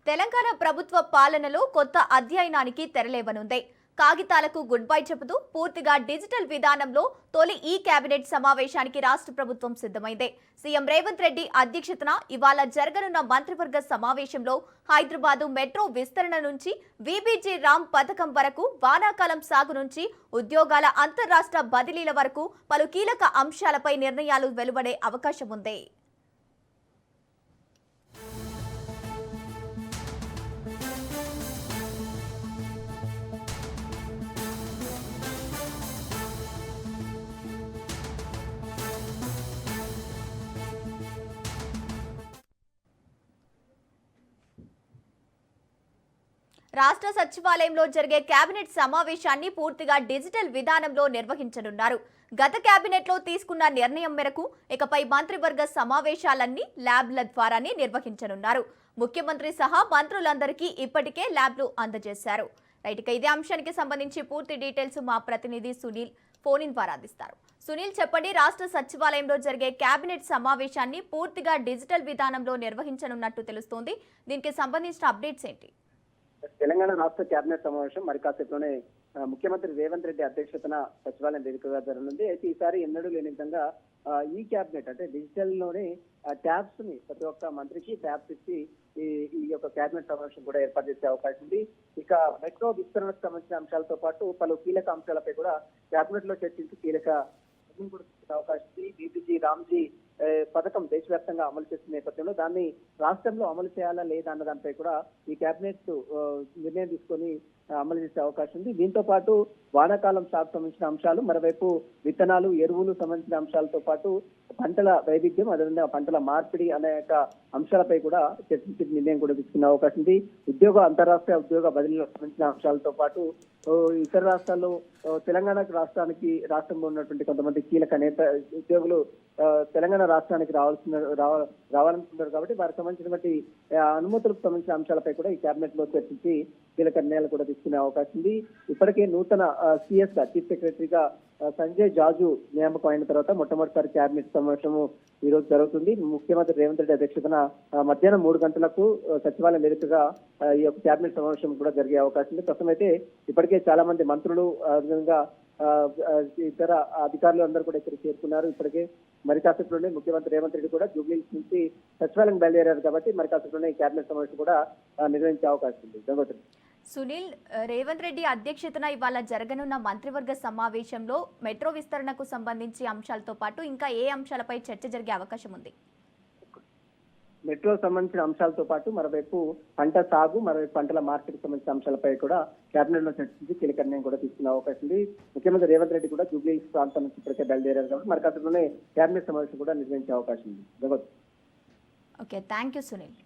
తెలంగాణ ప్రభుత్వ పాలనలో కొత్త అధ్యయనానికి తెరలేవనుంది. కాగితాలకు గుడ్ బై చెబుతూ పూర్తిగా డిజిటల్ విధానంలో తొలి ఈ కేబినెట్ సమావేశానికి రాష్ట్ర ప్రభుత్వం సిద్ధమైంది. సీఎం రేవంత్ రెడ్డి అధ్యక్షతన ఇవాళ జరగనున్న మంత్రివర్గ సమావేశంలో హైదరాబాద్ మెట్రో విస్తరణ నుంచి వీబీజీ రామ్ పథకం వరకు, వానాకాలం సాగు నుంచి ఉద్యోగాల అంతర్రాష్ట్ర బదిలీల వరకు పలు కీలక అంశాలపై నిర్ణయాలు వెలువడే అవకాశం ఉంది. రాష్ట్ర సచివాలయంలో జరిగే కేబినెట్ సమావేశాన్ని పూర్తిగా డిజిటల్ విధానంలో నిర్వహించనున్నారు. గత కేబినెట్లో తీసుకున్న నిర్ణయం మేరకు ఇకపై మంత్రివర్గ సమావేశాలన్నీ ల్యాబ్ల ద్వారానే నిర్వహించనున్నారు. ముఖ్యమంత్రి సహా మంత్రులందరికీ ఇప్పటికే ల్యాబ్లు అందజేశారు. రైట్, ఇక ఇదే అంశానికి సంబంధించి పూర్తి డీటెయిల్స్ మా ప్రతినిధి సునీల్ ఫోన్ ఇన్ ద్వారా అందిస్తారు. సునీల్, చెప్పండి, రాష్ట్ర సచివాలయంలో జరిగే కేబినెట్ సమావేశాన్ని పూర్తిగా డిజిటల్ విధానంలో నిర్వహించనున్నట్టు తెలుస్తోంది. దీనికి సంబంధించిన అప్డేట్స్ ఏంటి? తెలంగాణ రాష్ట్ర కేబినెట్ సమావేశం మరి కాసేపులోనే ముఖ్యమంత్రి రేవంత్ రెడ్డి అధ్యక్షతన సచివాలయం వేదికగా జరగనుంది. అయితే ఈసారి ఎన్నడూ లేని విధంగా ఈ కేబినెట్ అంటే డిజిటల్ లోనే ట్యాబ్స్ ని ప్రతి ఒక్క మంత్రికి ట్యాబ్స్ ఇచ్చి ఈ యొక్క కేబినెట్ సమావేశం కూడా ఏర్పాటు చేసే అవకాశం ఉంది. ఇక మెట్రో విస్తరణకు సంబంధించిన అంశాలతో పాటు పలు కీలక అంశాలపై కూడా కేబినెట్ లో చర్చించి కీలక అవకాశం ఉంది. వీబీజీ రామ్జీ పథకం దేశవ్యాప్తంగా అమలు చేస్తున్న నేపథ్యంలో దాన్ని రాష్ట్రంలో అమలు చేయాలా లేదా అన్న దానిపై కూడా ఈ కేబినెట్ నిర్ణయం తీసుకొని అమలు చేసే అవకాశం ఉంది. దీంతో పాటు వానాకాలం సాగు సంబంధించిన అంశాలు, మరోవైపు విత్తనాలు, ఎరువులు సంబంధించిన అంశాలతో పాటు పంటల వైవిధ్యం, అదేవిధంగా పంటల మార్పిడి అనే అంశాలపై కూడా చర్చించి నిర్ణయం కూడా తీసుకునే అవకాశం ఉంది. అంతరాష్ట్రీయ ఉద్యోగ బదిలీలకు సంబంధించిన అంశాలతో పాటు ఇతర రాష్ట్రాల్లో తెలంగాణ రాష్ట్రంలో ఉన్నటువంటి కొంతమంది కీలక నేత ఉద్యోగులు తెలంగాణ రాష్ట్రానికి రావాలనుకుంటున్నారు కాబట్టి వారికి సంబంధించినటువంటి అనుమతులకు సంబంధించిన అంశాలపై కూడా ఈ కేబినెట్ లో చర్చించి కీలక నిర్ణయాలు కూడా తీసుకునే అవకాశం ఉంది. ఇప్పటికే నూతన సిఎస్ గా చీఫ్ సెక్రటరీగా సంజయ్ జాజు నియామకం అయిన తర్వాత మొట్టమొదటిసారి కేబినెట్ సమావేశము ఈ రోజు జరుగుతుంది. ముఖ్యమంత్రి రేవంత్ రెడ్డి అధ్యక్షతన మధ్యాహ్నం 3 గంటలకు సచివాలయం వేదికగా ఈ యొక్క కేబినెట్ సమావేశం కూడా జరిగే అవకాశం ఉంది. ప్రస్తుతం అయితే ఇప్పటికే చాలా మంది మంత్రులు, అదేవిధంగా ఇతర అధికారులు అందరూ కూడా ఇక్కడ చేరుకున్నారు. ఇప్పటికే మరి కాసేపులోనే ముఖ్యమంత్రి రేవంత్ రెడ్డి కూడా జూబ్లీహిల్స్ నుంచి సచివాలయం బయలుదేరారు కాబట్టి మరి కాసేపులోనే ఈ కేబినెట్ సమావేశం కూడా నిర్వహించే అవకాశం ఉంది. గంగోత్రి. సునీల్, రేవంత్ రెడ్డి అధ్యక్షతన ఇవాళ జరగనున్న మంత్రివర్గ సమావేశంలో మెట్రో విస్తరణకు సంబంధించి అంశాలతో పాటు ఇంకా ఏ అంశాలపై చర్చ జరిగే అవకాశం ఉంది? మెట్రో సంబంధించిన అంశాలతో పాటు మరోవైపు పంట సాగు, మరోవైపు పంటల మార్కెట్ సంబంధించిన అంశాలపై కూడా కేబినెట్ లో చర్చించి కీలక నిర్ణయం కూడా తీసుకునే అవకాశం ఉంది. ముఖ్యమంత్రి రేవంత్ రెడ్డి కూడా జూబ్లీహిల్స్ ప్రాంతం నుంచి ఇప్పటికే బయలుదేరారు కాబట్టి మరి కాసేపులోనే కేబినెట్ సమావేశం కూడా నిర్వహించే అవకాశం ఉంది. Okay, thank you Sunil.